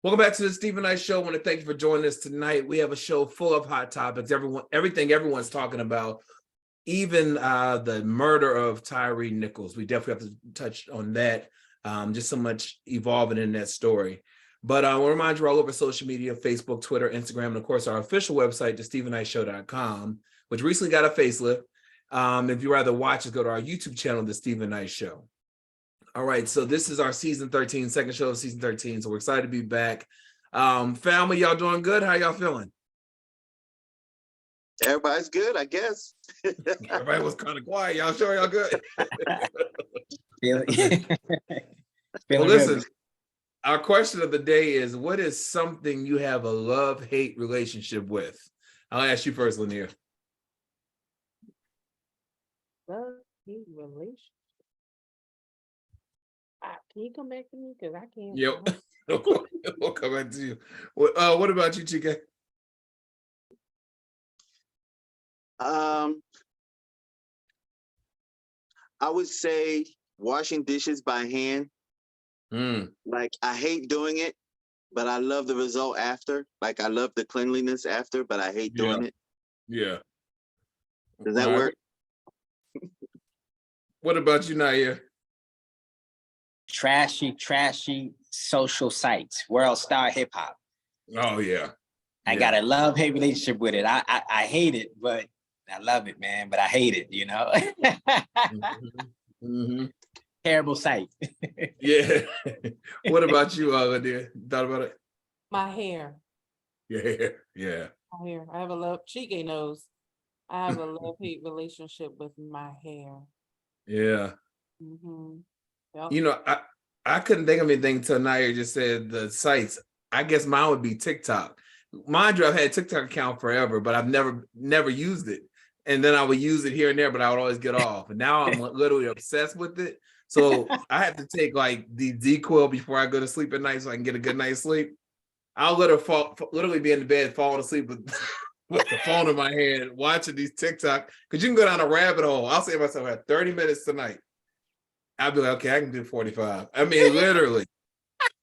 Welcome back to the Stephen Knight Show. I want to thank you for joining us tonight. We have a show full of hot topics, everything everyone's talking about, even the murder of Tyre Nichols. We definitely have to touch on that. Just so much evolving in that story. But I want to remind you, we're all over social media, Facebook, Twitter, Instagram, and of course our official website, thestephennightshow.com, which recently got a facelift. If you rather watch, just go to our YouTube channel, The Stephen Knight Show. All right, so this is our season 13, second show of season 13. So we're excited to be back. Family, y'all doing good? How y'all feeling? Everybody's good, I guess. Everybody was kind of quiet. Y'all sure y'all good? Well, listen, our question of the day is, what is something you have a love-hate relationship with? I'll ask you first, Lynia. Love-hate relationship. Can you come back to me? Because I can't. Yep. We'll come back to you. What about you, Chike? I would say washing dishes by hand. Like, I hate doing it, but I love the result after. Like, I love the cleanliness after, but I hate doing it. Yeah. Does that work? What about you, Nayyir? Trashy social sites, world star hip hop. Oh yeah. I got a love-hate relationship with it. I hate it, but I love it, man. But I hate it, you know. Terrible site. Yeah. What about you, Lynia? Thought about it? My hair. Yeah. My hair. I have a love. Chike knows. I have a love-hate relationship with my hair. Yeah. Yep. You know, I couldn't think of anything until Nayyir just said the sites. I guess mine would be TikTok. Mind you, I've had a TikTok account forever, but I've never used it. And then I would use it here and there, but I would always get off. And now I'm literally obsessed with it. So I have to take like the DQL before I go to sleep at night so I can get a good night's sleep. I'll literally be in the bed falling asleep with the phone in my hand, watching these TikTok, because you can go down a rabbit hole. I'll say to myself, I have 30 minutes tonight. I'll be like, okay, I can do 45. I mean, literally.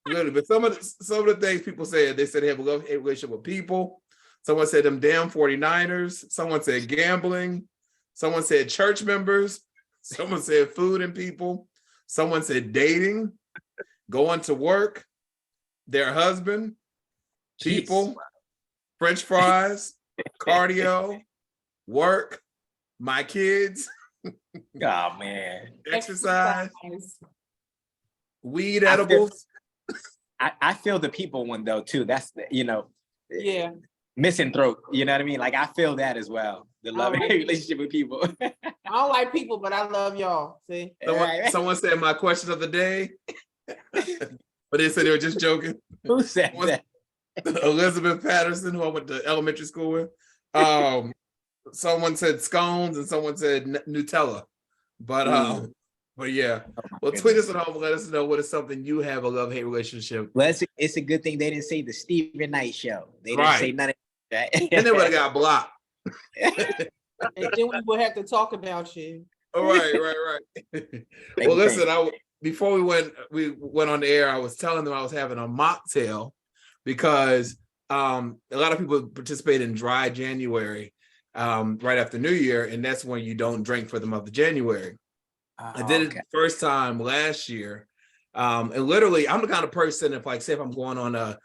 But some of the things people said, they said they have a love-hate relationship with people. Someone said them damn 49ers. Someone said gambling. Someone said church members. Someone said food and people. Someone said dating, going to work, their husband, people, French fries, cardio, work, my kids. Oh man. Exercise. Weed edibles. I feel the people one though too. That's the, Yeah. misanthrope. You know what I mean? Like I feel that as well. The love and relationship with people. I don't like people, but I love y'all. See? Someone said my question of the day. But they said they were just joking. Who said that? Elizabeth Patterson, who I went to elementary school with. Someone said scones and someone said Nutella. But yeah. Well, tweet us at home and let us know what is something you have a love-hate relationship. Well, it's a good thing they didn't say the Stephen Knight Show. They didn't say none of that. And they would have got blocked. And then we would have to talk about you. Right. Well, listen, before we went on the air, I was telling them I was having a mocktail because a lot of people participate in dry January right after New Year, and that's when you don't drink for the month of January. I did it the first time last year. And literally, I'm the kind of person, if I'm going on a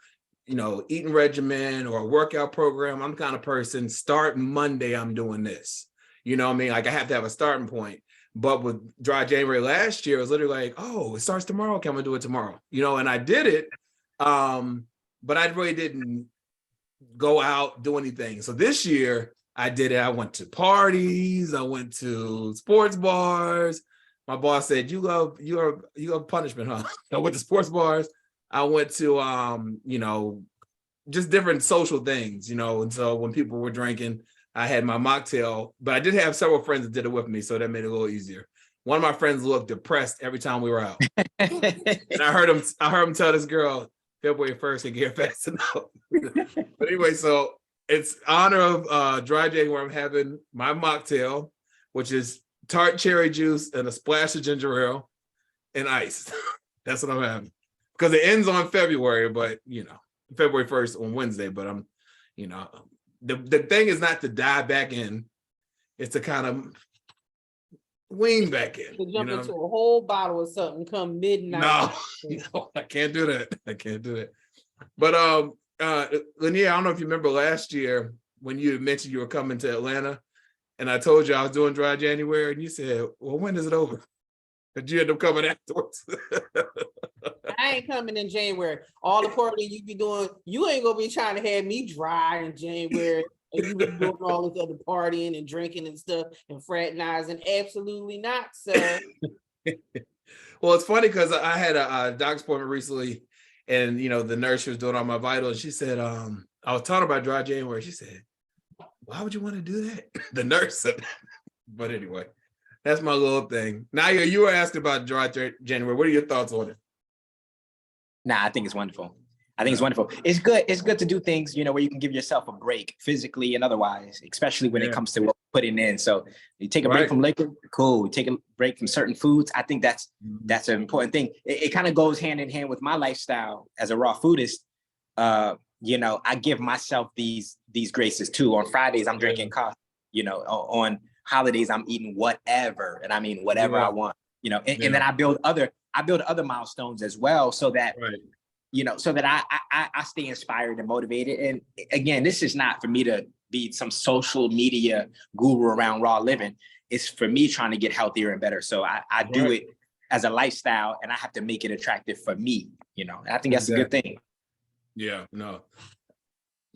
eating regimen or a workout program, I'm the kind of person, starting Monday, I'm doing this. You know what I mean? Like I have to have a starting point. But with dry January last year, it was literally like, oh, it starts tomorrow. Okay, I'm gonna do it tomorrow. And I did it. But I really didn't go out, do anything. So this year I did it. I went to parties, I went to sports bars. My boss said, you love punishment, huh? I went to sports bars. I went to just different social things, and so when people were drinking, I had my mocktail, but I did have several friends that did it with me, so that made it a little easier. One of my friends looked depressed every time we were out. And I heard him tell this girl, February 1st, and get fast enough. But anyway, so it's honor of dry January. I'm having my mocktail, which is tart cherry juice and a splash of ginger ale and ice. That's what I'm having. Because it ends on February, but February 1st on Wednesday, but I'm, the thing is not to dive back in, it's to kind of wean back in. To jump into a whole bottle of something come midnight. No, I can't do that. I can't do it. But Lynia, I don't know if you remember last year when you mentioned you were coming to Atlanta, and I told you I was doing dry January, and you said, "Well, when is it over?" But you end up coming afterwards. I ain't coming in January. All the partying you be doing, you ain't gonna be trying to have me dry in January. And you been doing all this other partying and drinking and stuff and fraternizing. Absolutely not, sir. Well, it's funny because I had a doctor's appointment recently, and the nurse was doing all my vitals, and she said, I was talking about dry January. She said, "Why would you want to do that?" The nurse said, but anyway, that's my little thing. Nayyir, you were asking about dry January. What are your thoughts on it? Nah, I think it's wonderful. It's wonderful. It's good. It's good to do things, where you can give yourself a break physically and otherwise, especially when it comes to what we're putting in. So you take a break from liquor, cool. You take a break from certain foods. I think that's an important thing. It kind of goes hand in hand with my lifestyle as a raw foodist. I give myself these graces too. On Fridays, I'm drinking coffee. On holidays, I'm eating whatever, and I mean whatever I want. And then I build other milestones as well, so that so that I stay inspired and motivated. And again, this is not for me to be some social media guru around raw living. It's for me trying to get healthier and better. So I do it as a lifestyle, and I have to make it attractive for me. And I think that's a good thing. Yeah, no.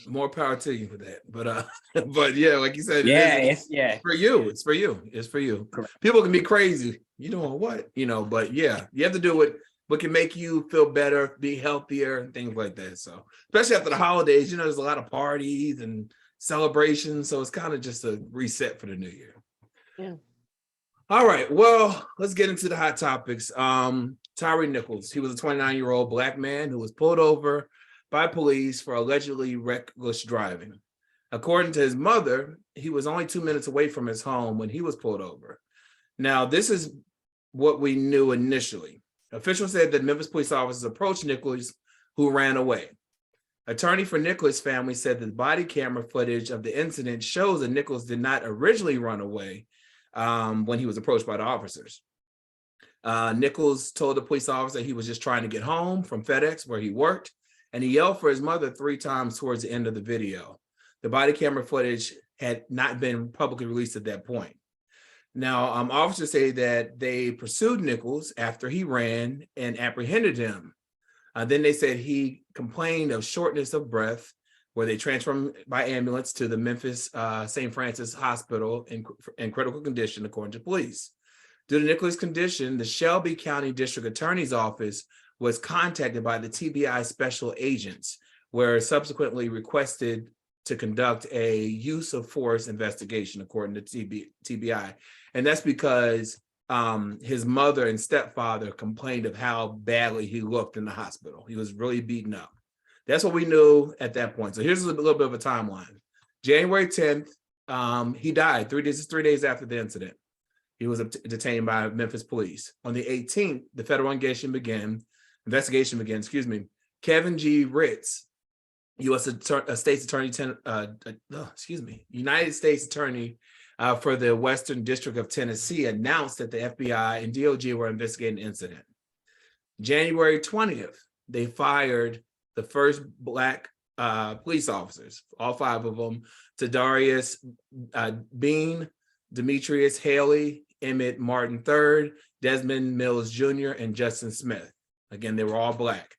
More power to you for that. But yeah, like you said, it's for you. It's for you. It's for you. Correct. People can be crazy. You doing what? But yeah, you have to do what can make you feel better, be healthier, and things like that. So especially after the holidays, there's a lot of parties and celebrations. So it's kind of just a reset for the new year. Yeah. All right. Well, let's get into the hot topics. Tyre Nichols. He was a 29-year-old Black man who was pulled over by police for allegedly reckless driving. According to his mother, he was only 2 minutes away from his home when he was pulled over. Now, this is what we knew initially. Officials said that Memphis police officers approached Nichols, who ran away. Attorney for Nichols' family said that body camera footage of the incident shows that Nichols did not originally run away when he was approached by the officers. Nichols told the police officer he was just trying to get home from FedEx where he worked, and he yelled for his mother 3 times towards the end of the video. The body camera footage had not been publicly released at that point. Now, officers say that they pursued Nichols after he ran and apprehended him. Then they said he complained of shortness of breath, where they transferred him by ambulance to the Memphis St. Francis Hospital in critical condition, according to police. Due to Nichols' condition, the Shelby County District Attorney's Office was contacted by the TBI special agents, where subsequently requested to conduct a use of force investigation, according to TBI. And that's because his mother and stepfather complained of how badly he looked in the hospital. He was really beaten up. That's what we knew at that point. So here's a little bit of a timeline. January 10th, he died 3 days after the incident. He was detained by Memphis police. On the 18th, the federal investigation began, Kevin G. Ritz, United States Attorney for the Western District of Tennessee, announced that the FBI and DOJ were investigating the incident. January 20th, they fired the first Black police officers, all 5 of them, Tadarius Bean, Demetrius Haley, Emmett Martin III, Desmond Mills Jr., and Justin Smith. Again, they were all Black.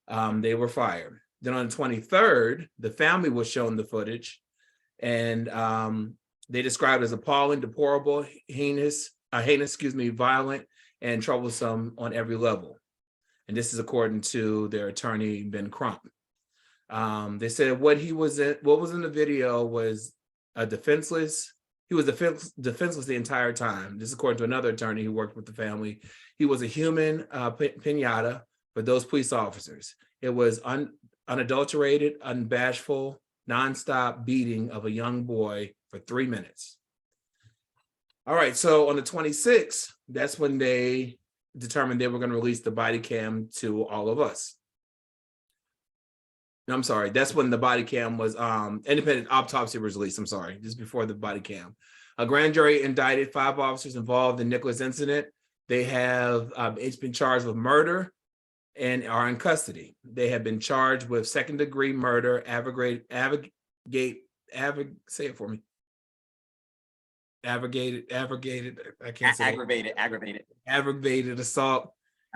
They were fired. Then on the 23rd, the family was shown the footage, and they described it as appalling, deplorable, heinous, violent, and troublesome on every level. And this is according to their attorney, Ben Crump. They said what was in the video was defenseless. He was defenseless the entire time. This is according to another attorney who worked with the family. He was a human pinata for those police officers. It was unadulterated, unbashful, nonstop beating of a young boy for 3 minutes. All right, so on the 26th, that's when they determined they were going to release the body cam to all of us. No, I'm sorry. That's when the body cam was independent autopsy was released. I'm sorry, just before the body cam. A grand jury indicted 5 officers involved in Nichols incident. They have each been charged with murder and are in custody. They have been charged with second-degree murder, say it for me. Aggravated, I can't say aggravated assault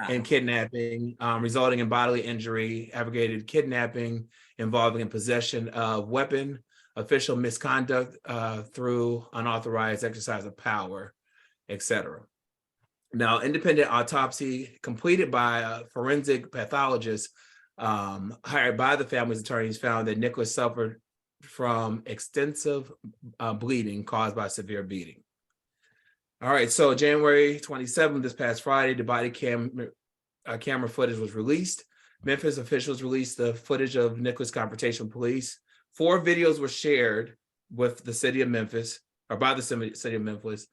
and kidnapping, resulting in bodily injury, aggravated kidnapping involving in possession of weapon, official misconduct through unauthorized exercise of power, etc. Now, independent autopsy completed by a forensic pathologist hired by the family's attorneys found that Nichols suffered from extensive bleeding caused by severe beating. All right, so January 27th, this past Friday, the body camera footage was released. Memphis officials released the footage of Nichols' confrontation with police. 4 videos were shared with the city of Memphis, or by the city of Memphis.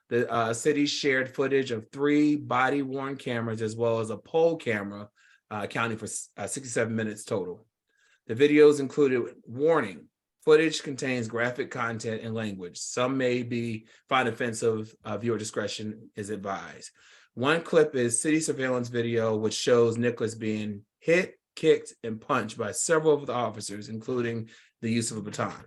The city shared footage of 3 body-worn cameras as well as a pole camera, accounting for 67 minutes total. The videos included warning. Footage contains graphic content and language. Some may find offensive. Viewer discretion is advised. One clip is city surveillance video, which shows Nichols being hit, kicked, and punched by several of the officers, including the use of a baton.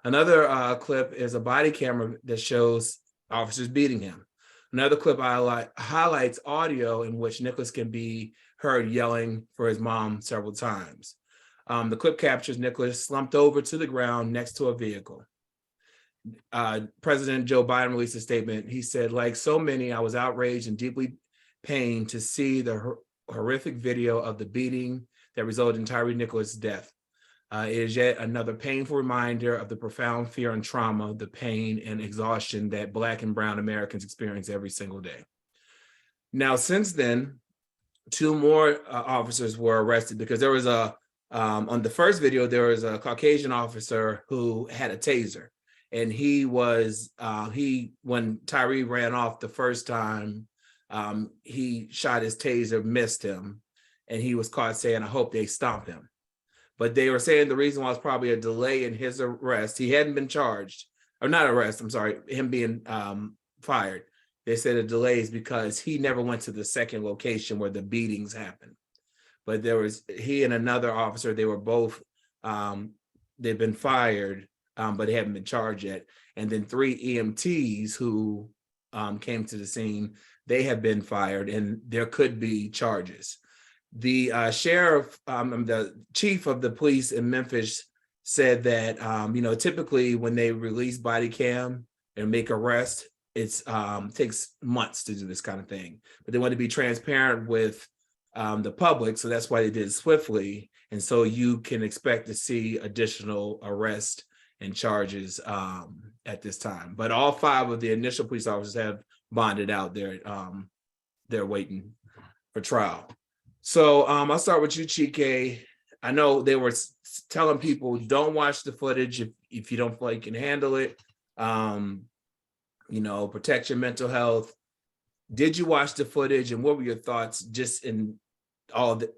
Another clip is a body camera that shows officers beating him. Another clip highlights audio in which Nichols can be heard yelling for his mom several times. The clip captures Nichols slumped over to the ground next to a vehicle. President Joe Biden released a statement. He said, like so many, I was outraged and deeply pained to see the horrific video of the beating that resulted in Tyre Nichols' death. It is yet another painful reminder of the profound fear and trauma, the pain and exhaustion that Black and Brown Americans experience every single day. Now, since then, 2 more officers were arrested because there was on the first video, there was a Caucasian officer who had a taser. And when Tyre ran off the first time, he shot his taser, missed him, and he was caught saying, I hope they stop him. But they were saying the reason why was probably a delay in his arrest. He hadn't been charged, or not arrest, I'm sorry, him being fired. They said a delay is because he never went to the second location where the beatings happened. But he and another officer, they were both, they've been fired, but they haven't been charged yet. And then 3 EMTs who came to the scene, they have been fired and there could be charges. The sheriff, the chief of the police in Memphis said that, typically when they release body cam and make arrest, it takes months to do this kind of thing. But they want to be transparent with the public, so that's why they did it swiftly. And so you can expect to see additional arrests and charges at this time. But all 5 of the initial police officers have bonded out. They're waiting for trial. So I'll start with you, Chike. I know they were telling people don't watch the footage if you don't feel like you can handle it. Protect your mental health. Did you watch the footage, and what were your thoughts just in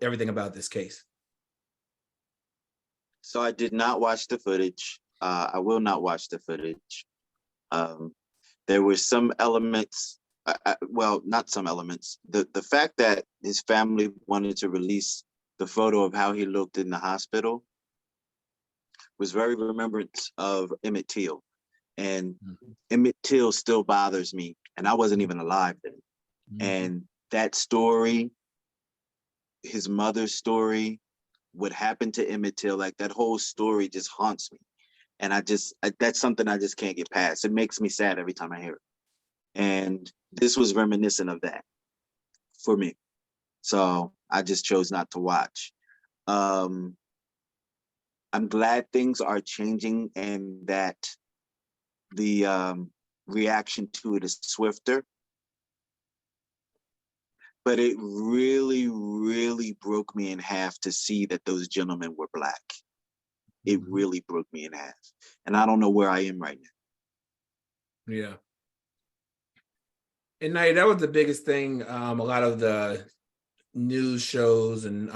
everything about this case? So I did not watch the footage. I will not watch the footage. There were some elements, not some elements. The fact that his family wanted to release the photo of how he looked in the hospital was very remembrant of Emmett Till. And Emmett Till still bothers me. And I wasn't even alive then. And that story, his mother's story, what happened to Emmett Till, like that whole story just haunts me. And that's something I just can't get past. It makes me sad every time I hear it. And this was reminiscent of that for me. So I just chose not to watch. I'm glad things are changing and that the reaction to it is swifter. But it really, really broke me in half to see that those gentlemen were Black. It really broke me in half. And I don't know where I am right now. Yeah. And Nayyir, that was the biggest thing. A lot of the news shows and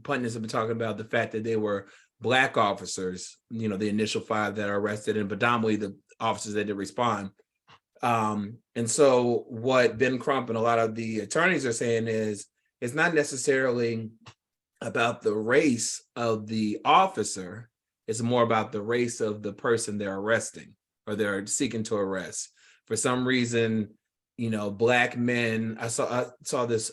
pundits have been talking about the fact that they were Black officers, you know, the initial 5 that are arrested, and predominantly the officers that did respond. And so what Ben Crump and a lot of the attorneys are saying is it's not necessarily about the race of the officer, it's more about the race of the person they're arresting or they're seeking to arrest. For some reason, you know, Black men, I saw this,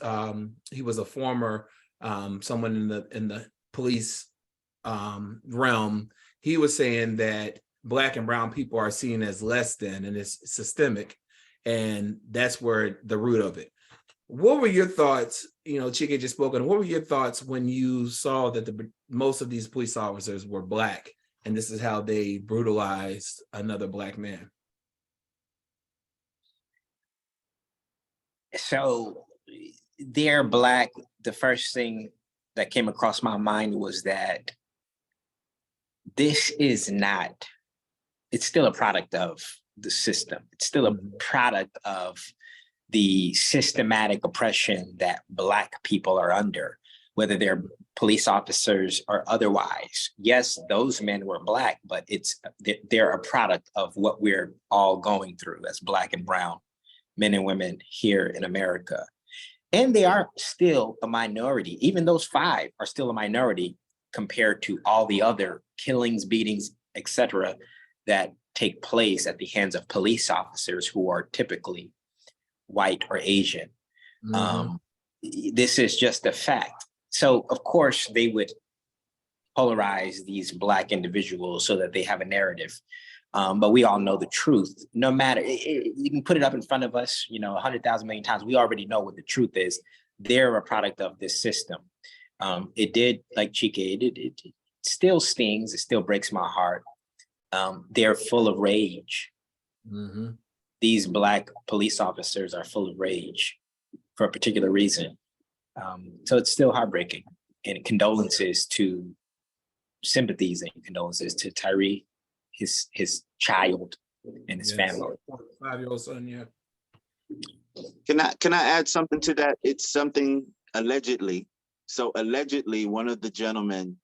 he was a former someone in the police realm. He was saying that Black and brown people are seen as less than, and it's systemic, and that's where the root of it. What were your thoughts? You know, Chike just spoken. What were your thoughts when you saw that most of these police officers were Black, and this is how they brutalized another Black man? So they're Black. The first thing that came across my mind was that this is not, it's still a product of the system. It's still a product of the systematic oppression that Black people are under, whether they're police officers or otherwise. Yes, those men were Black, but they're a product of what we're all going through as Black and brown men and women here in America. And they are still a minority. Even those 5 are still a minority compared to all the other killings, beatings, etc., that take place at the hands of police officers who are typically white or Asian. This is just a fact. So of course they would polarize these Black individuals so that they have a narrative. But we all know the truth. No matter, you can put it up in front of us, you know, 100,000 million times. We already know what the truth is. They're a product of this system. It did, like Chike, it still stings. It still breaks my heart. They're full of rage. These Black police officers are full of rage for a particular reason. So it's still heartbreaking. And sympathies and condolences to Tyre, his child, and his family. 5-year-old son, yeah. Can I add something to that? It's something allegedly. So allegedly, one of the gentlemen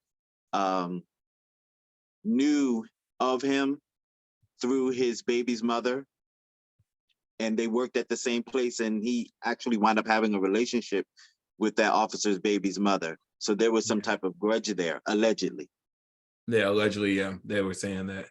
knew of him through his baby's mother, and they worked at the same place, and he actually wound up having a relationship with that officer's baby's mother. So there was some type of grudge there, allegedly. Yeah, allegedly, yeah, they were saying that.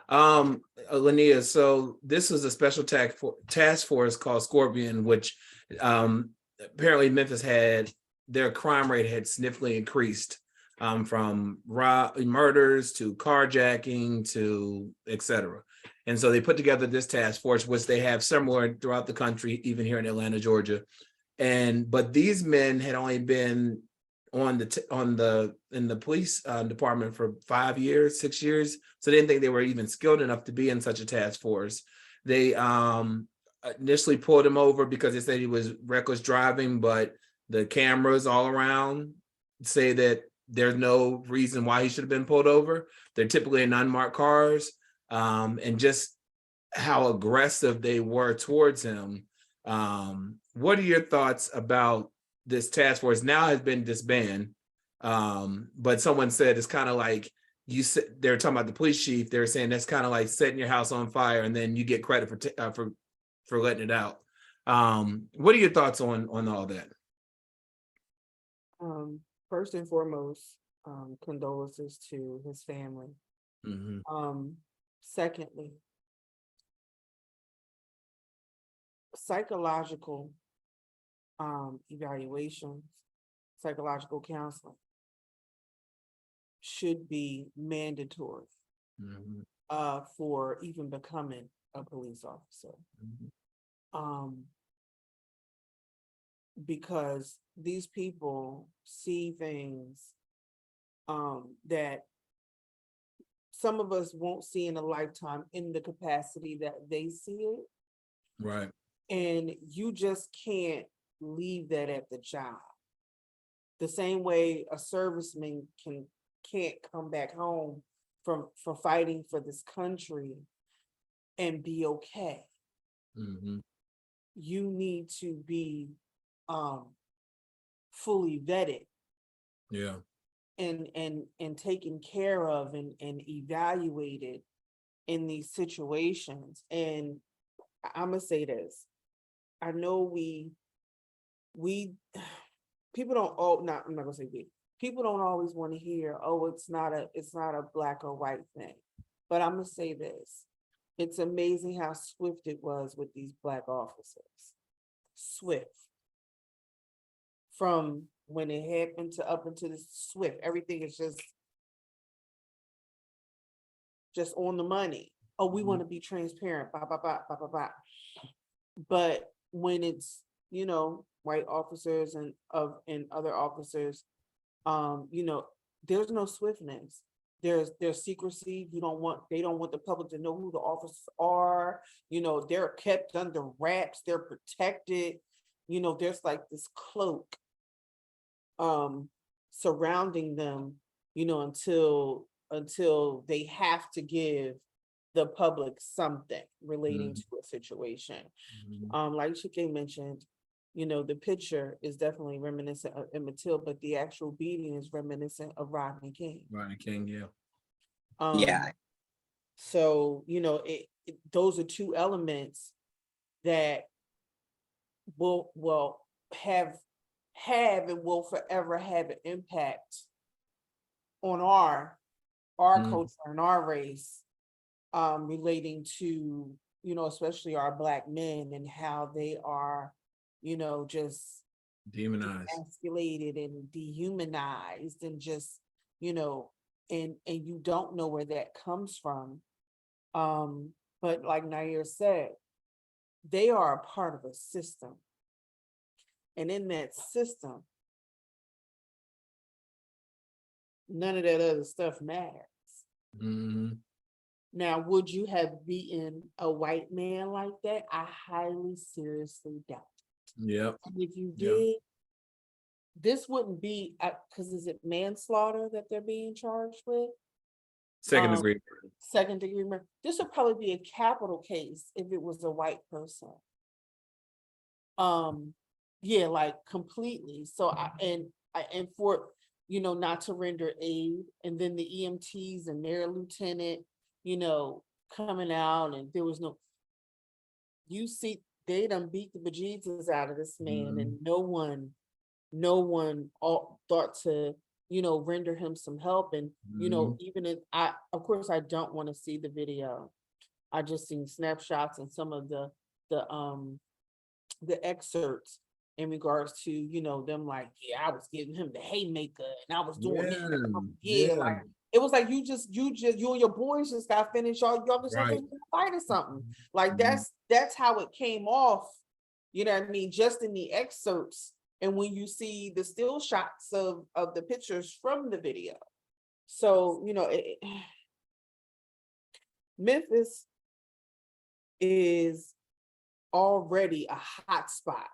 Lynia, so this was a special task force called Scorpion, which apparently Memphis had, their crime rate had significantly increased from murders to carjacking to etc. And so they put together this task force, which they have similar throughout the country, even here in Atlanta, Georgia. But these men had only been in the police department for 5 years, 6 years. So they didn't think they were even skilled enough to be in such a task force. They initially pulled him over because they said he was reckless driving, but the cameras all around say that there's no reason why he should have been pulled over. They're typically in unmarked cars, and just how aggressive they were towards him. What are your thoughts about this task force? Now has been disbanded, but someone said it's kind of like they're talking about the police chief. They're saying that's kind of like setting your house on fire and then you get credit for letting it out. What are your thoughts on all that? First and foremost, condolences to his family. Secondly, psychological evaluations, psychological counseling should be mandatory for even becoming a police officer. Because these people see things that some of us won't see in a lifetime in the capacity that they see it. Right. And you just can't leave that at the job. The same way a serviceman can't come back home from fighting for this country and be okay. You need to be fully vetted. Yeah. And taken care of and evaluated in these situations. And I'm gonna say this. I know we people don't, oh, not, I'm not gonna say we. People don't always want to hear, oh, it's not a black or white thing. But I'm gonna say this. It's amazing how swift it was with these black officers. Swift. From when it happened to up into the swift, everything is just on the money. Oh, we want to be transparent, blah, blah, blah, blah, blah, blah. But when it's, white officers and other officers, there's no swiftness. There's secrecy. They don't want the public to know who the officers are. They're kept under wraps. They're protected. There's like this cloak surrounding them, until they have to give the public something relating to a situation. Like Chike mentioned, the picture is definitely reminiscent of Emmett Till, but the actual beating is reminiscent of Rodney King. Rodney King, yeah. Yeah. So, those are two elements that will have and will forever have an impact on our culture and our race, relating to, especially our Black men and how they are, just demonized, emasculated and dehumanized, and just, and you don't know where that comes from. But like Nayyir said, they are a part of a system. And in that system, none of that other stuff matters. Now, would you have beaten a white man like that? I highly seriously doubt it. Yep. And if you did, this wouldn't be, because is it manslaughter that they're being charged with? Second degree. Second degree murder. This would probably be a capital case if it was a white person. Yeah, like completely. So and for, not to render aid, and then the EMTs and their lieutenant, coming out, and there was no, you see, they done beat the bejesus out of this man, and no one thought to, render him some help. And, even if of course, I don't want to see the video. I just seen snapshots and some of the excerpts in regards to, them like, yeah, I was giving him the haymaker and I was doing this. Like, it was like you and your boys just got finished. Y'all just finished a fight or something. Like that's how it came off. You know what I mean? Just in the excerpts, and when you see the still shots of the pictures from the video. So Memphis is already a hot spot.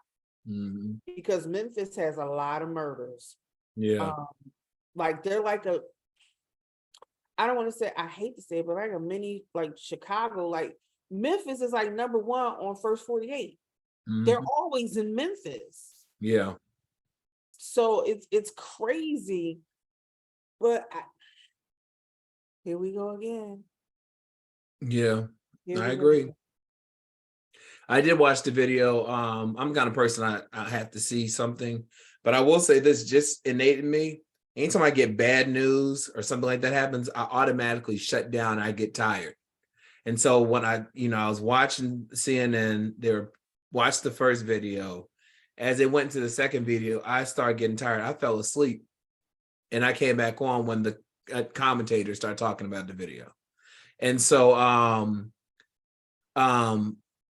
Because Memphis has a lot of murders. Like they're like I don't want to say, I hate to say it, but like a mini, like Chicago, like Memphis is like number one on First 48. They're always in Memphis. Yeah. So it's crazy, but here we go again. Yeah, I agree. I did watch the video. I'm the kind of person I have to see something, but I will say this, just innate in me, anytime I get bad news or something like that happens, I automatically shut down. I get tired. And so when I was watching CNN, watched the first video. As it went to the second video, I started getting tired. I fell asleep, and I came back on when the commentators started talking about the video. And so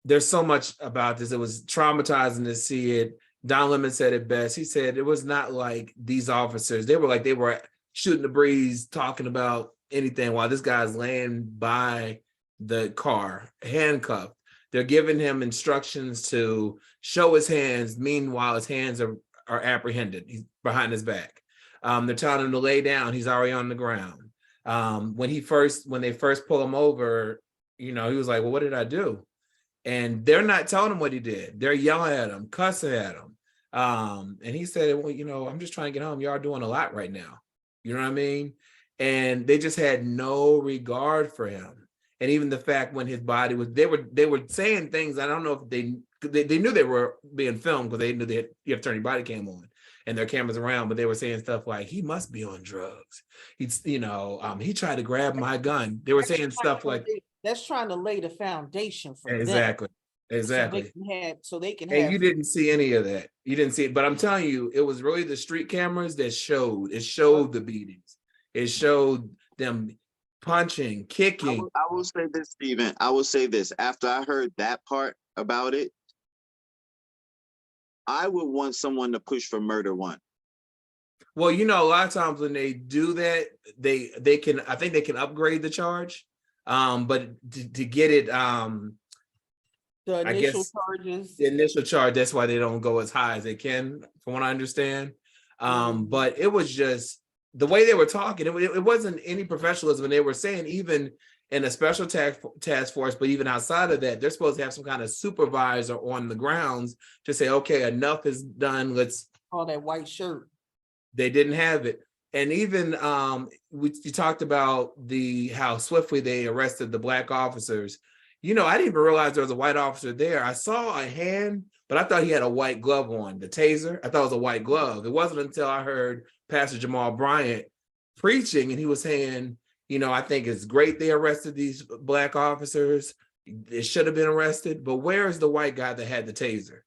there's so much about this. It was traumatizing to see it. Don Lemon said it best. He said it was not like these officers, they were shooting the breeze, talking about anything while this guy's laying by the car, handcuffed. They're giving him instructions to show his hands. Meanwhile, his hands are apprehended. He's behind his back. They're telling him to lay down. He's already on the ground. When they first pull him over, he was like, well, what did I do? And they're not telling him what he did. They're yelling at him, cussing at him. And he said, well, you know, I'm just trying to get home. Y'all are doing a lot right now. You know what I mean? And they just had no regard for him. And even the fact when his body was, they were saying things. I don't know if they knew they were being filmed, because they knew that you have to turn your body cam on and their cameras around, but they were saying stuff like, he must be on drugs. He's, you know, he tried to grab my gun. They were saying stuff like, that's trying to lay the foundation for exactly. them. Exactly. So they can And have. you didn't see any of that. You didn't see it, but I'm telling you, it was really the street cameras that showed. It showed the beatings. It showed them punching, kicking. I will say this, Stephen. I will say this. After I heard that part about it, I would want someone to push for murder one. Well, you know, a lot of times when they do that, they can, I think they can upgrade the charge. But to get it, the initial charges. The initial charge, that's why they don't go as high as they can, from what I understand. But it was just the way they were talking, it wasn't any professionalism. And they were saying, even in a special task force, but even outside of that, they're supposed to have some kind of supervisor on the grounds to say, okay, enough is done. Let's. Oh, that white shirt. They didn't have it. And even you talked about how swiftly they arrested the Black officers. You know, I didn't even realize there was a white officer there. I saw a hand, but I thought he had a white glove on. The taser, I thought it was a white glove. It wasn't until I heard Pastor Jamal Bryant preaching, and he was saying, you know, I think it's great they arrested these Black officers. They should have been arrested, but where is the white guy that had the taser?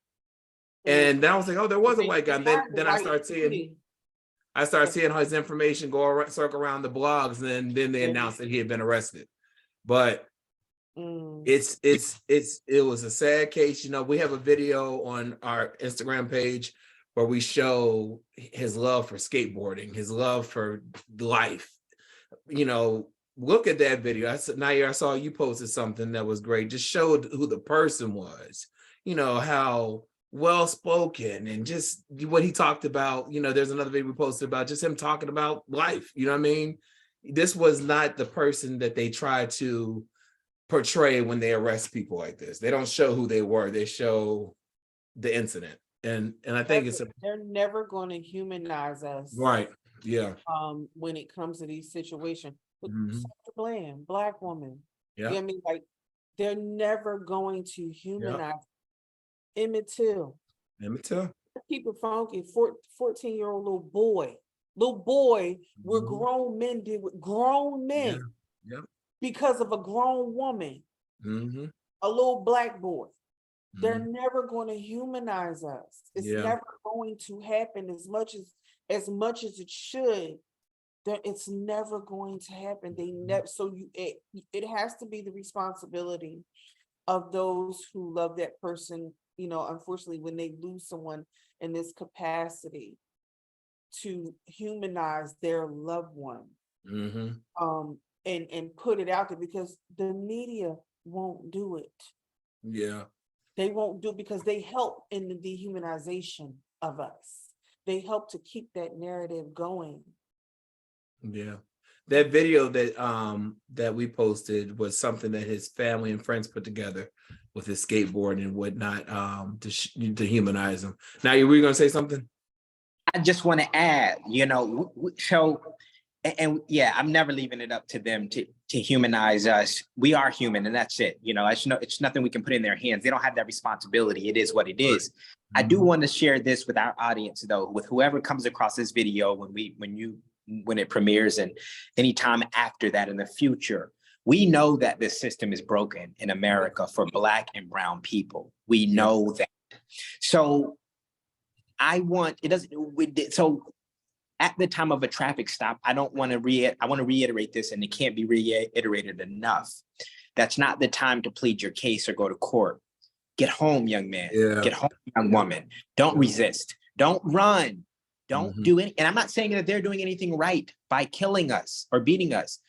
And then I was like, oh, there was a white guy. And then I started seeing how his information circle around the blogs, and then they announced that he had been arrested. But it was a sad case. You know, we have a video on our Instagram page where we show his love for skateboarding, his love for life. You know, look at that video. Nayyir, I saw you posted something that was great. Just showed who the person was. You know, how well-spoken, and just what he talked about. You know, there's another video we posted about just him talking about life. You know what I mean? This was not the person that they try to portray when they arrest people like this. They don't show who they were. They show the incident. And I think they're never going to humanize us. Right. Yeah. When it comes to these situations. Bland, Black woman. Yeah. You know what I mean? Like, they're never going to humanize. Emmett Till. Keep it funky. 14-year-old little boy. Where grown men did with grown men. Yeah. Because of a grown woman. A little Black boy. They're never going to humanize us. It's never going to happen as much as it should. It's never going to happen. They never. So it has to be the responsibility of those who love that person. You know, unfortunately, when they lose someone in this capacity, to humanize their loved one, and put it out there, because the media won't do it. Yeah. They won't do it because they help in the dehumanization of us. They help to keep that narrative going. Yeah. That video that we posted was something that his family and friends put together with his skateboard and whatnot, to humanize him. Now, were you going to say something? I just want to add, you know, I'm never leaving it up to them to humanize us. We are human, and that's it. You know, it's nothing we can put in their hands. They don't have that responsibility. It is what it is. I do want to share this with our audience, though, with whoever comes across this video when it premieres, and anytime after that in the future. We know that this system is broken in America for Black and brown people. We know that. So so at the time of a traffic stop, I want to reiterate this, and it can't be reiterated enough. That's not the time to plead your case or go to court. Get home, young man. Get home, young woman. Don't resist. Don't run. Don't do it. And I'm not saying that they're doing anything right by killing us or beating us.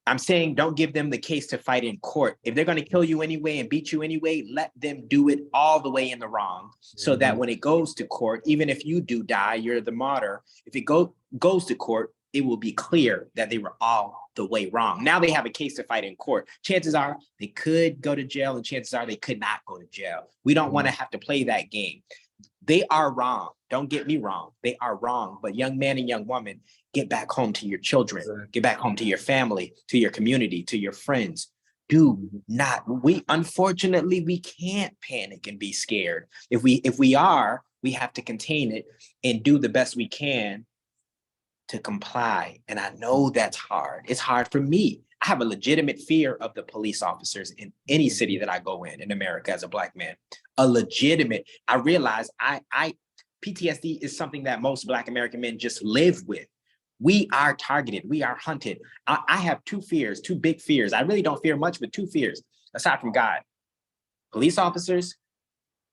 I'm saying don't give them the case to fight in court. If they're going to kill you anyway and beat you anyway, let them do it all the way in the wrong, so that when it goes to court, even if you do die, you're the martyr. If it goes to court, it will be clear that they were all the way wrong. Now they have a case to fight in court. Chances are they could go to jail, and chances are they could not go to jail. We don't want to have to play that game. They are wrong. Don't get me wrong. They are wrong. But young man and young woman, get back home to your children. Exactly. Get back home to your family, to your community, to your friends. Unfortunately, we can't panic and be scared. If we are, we have to contain it and do the best we can to comply. And I know that's hard. It's hard for me. I have a legitimate fear of the police officers in any city that I go in America as a Black man. A legitimate, I realize PTSD is something that most Black American men just live with. We are targeted. We are hunted. I have two big fears. I really don't fear much, but two fears, aside from God: police officers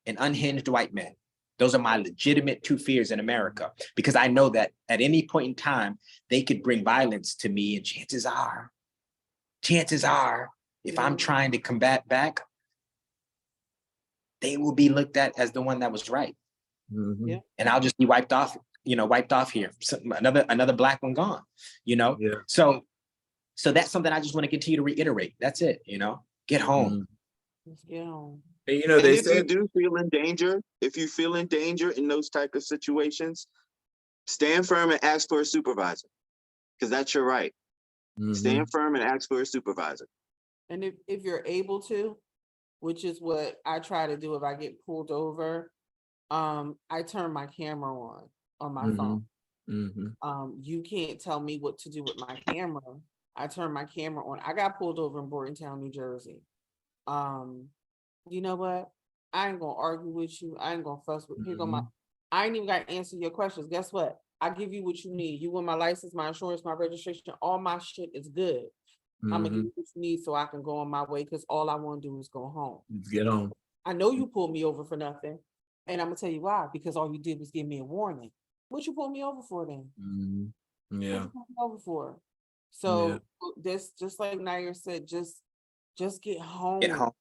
and unhinged white men. Those are my legitimate two fears in America, because I know that at any point in time, they could bring violence to me. And chances are, if I'm trying to combat back, they will be looked at as the one that was right. Mm-hmm. Yeah. And I'll just be wiped off here. Another Black one gone, Yeah. So that's something I just want to continue to reiterate. That's it, get home. Let's get home. And, they say, if you do feel in danger, if you feel in danger in those type of situations, stand firm and ask for a supervisor, because that's your right. Mm-hmm. Stand firm and ask for a supervisor. And if you're able to, which is what I try to do if I get pulled over, I turn my camera on my phone. Mm-hmm. You can't tell me what to do with my camera. I turn my camera on. I got pulled over in Bordentown, New Jersey. You know what? I ain't gonna argue with you. I ain't gonna fuss with you. Mm-hmm. I ain't even got to answer your questions. Guess what? I give you what you need. You want my license, my insurance, my registration, all my shit is good. Mm-hmm. I'm gonna give you what you need so I can go on my way, because all I want to do is go home. Get home. I know you pulled me over for nothing. And I'm gonna tell you why, because all you did was give me a warning. What you pulled me over for then? Mm-hmm. Yeah. What you pulled me over for? So this, just like Nayyir said, just get home. Get home.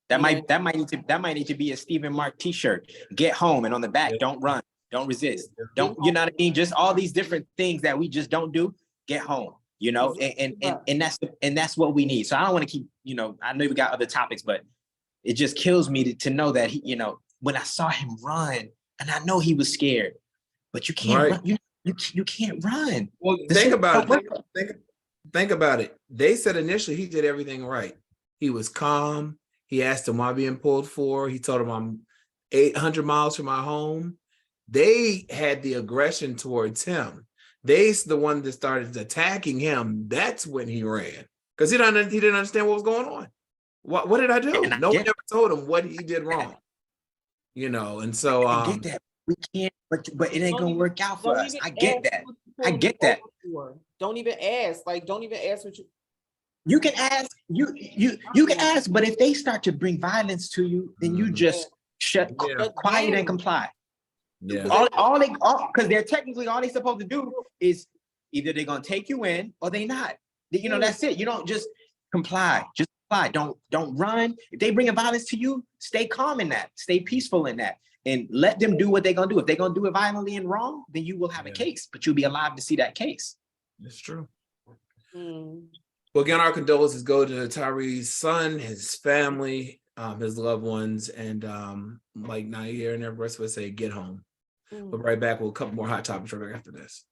That might need to be a Stephen Mark T-shirt. Get home, and on the back, don't run, don't resist, don't. You know what I mean? Just all these different things that we just don't do. Get home. And that's what we need. So I don't want to keep. I know we got other topics, but it just kills me to know that when I saw him run, and I know he was scared, but you can't run. You can't run. Well, think about it. Think about it. They said initially he did everything right. He was calm. He asked him why being pulled for. He told him, I'm 800 miles from my home. They had the aggression towards him. They's the one that started attacking him. That's when he ran, because he didn't understand what was going on. What did I do? No one ever told him what he did wrong. And so I get that. We can't, but it ain't gonna work out for us. I get that. Don't even ask. Don't even ask what you can ask. You can ask, but if they start to bring violence to you, then you just shut quiet and comply. Yeah. Because they're technically all they supposed to do is either they're gonna take you in or they not. That's it. You don't just comply. Just comply. Don't run. If they bring violence to you, stay calm in that. Stay peaceful in that, and let them do what they're gonna do. If they're gonna do it violently and wrong, then you will have a case, but you'll be alive to see that case. That's true. Well, again, our condolences go to Tyre's son, his family, his loved ones, and like Nayyir and everybody would say, get home. But right back, we'll a couple more hot topics right back after this.